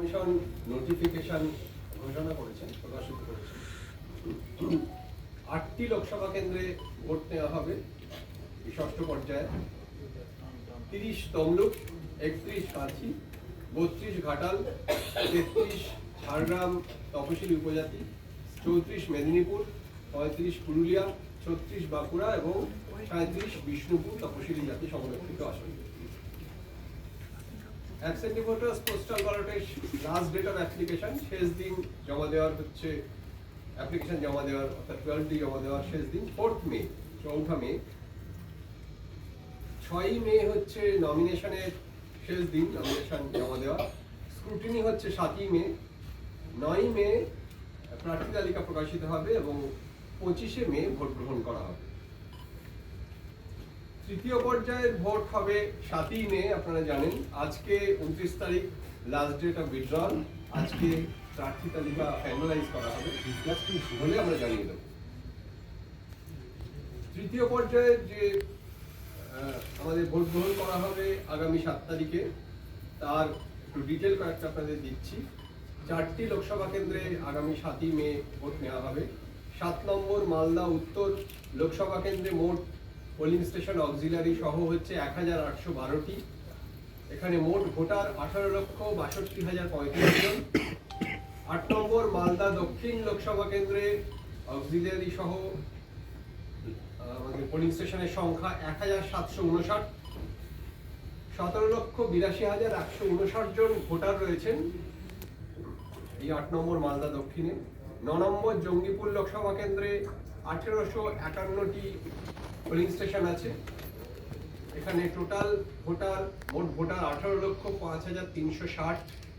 Commission notification ঘোষণা করেছেন, প্রকাশিত করেছেন। 8টি লোকসভা কেন্দ্রে ভোট নেওয়া হবে এই ষষ্ঠ পর্যায়ে। 30 তমলুক, 31 কাঁথি, 32 ঘাটাল, 33 ঝাড়গ্রাম তপশিলি উপজাতি, 34 মেদিনীপুর, 35 পুরুলিয়া, 36 বাঁকুড়া এবং 37 বিষ্ণুপুর তপশিলি জাতি সংরক্ষিত আসন। অ্যাবসেন্টি ভোটার্স পোস্টাল ব্যালটের লাস্ট ডেট অফ অ্যাপ্লিকেশন, শেষ দিন জমা দেওয়ার হচ্ছে অ্যাপ্লিকেশন জমা দেওয়ার অর্থাৎ 12 জমা দেওয়ার শেষ দিন 4 মে, 4 মে। 6 মে হচ্ছে নমিনেশনের শেষ দিন, নমিনেশন জমা দেওয়া। স্ক্রুটিনি হচ্ছে 7 মে। 9 মে প্রার্থী তালিকা প্রকাশিত হবে এবং 25 মে ভোট গ্রহণ করা হবে। তৃতীয় পর্যায়ের ভোট হবে 7 মে। আপনারা জানেন আজকে 29 তারিখ লাস্ট ডেট অফ উইথড্রল। আজকে প্রার্থী তালিকা ফাইনালাইজ করা হবে, হলে আমরা জানিয়ে দেব। তৃতীয় পর্যায়ে যে আমাদের ভোট গ্রহণ করা হবে আগামী 7 তারিখে, তার একটু ডিটেল কয়েকটা আপনাদের দিচ্ছি। 4টি লোকসভা কেন্দ্রে আগামী 7 মে ভোট নেওয়া হবে। 7 নম্বর মালদা উত্তর লোকসভা কেন্দ্রে মোট পোলিং স্টেশন অক্সিলারি সহ হচ্ছে 1812টি। এখানে মোট ভোটার 18,62,035 জন। 8 নম্বর মালদা দক্ষিণ লোকসভা কেন্দ্রে অক্সিলারি সহ আমাদের পোলিং স্টেশনের সংখ্যা 1759। 17,82,159 জন ভোটার রয়েছেন এই 8 নম্বর মালদা দক্ষিণে। 9 নম্বর জঙ্গিপুর লোকসভা কেন্দ্রে 1851টি পোলিং স্টেশন আছে। এখানে টোটাল ভোটার মোট ভোটার 18,05,360।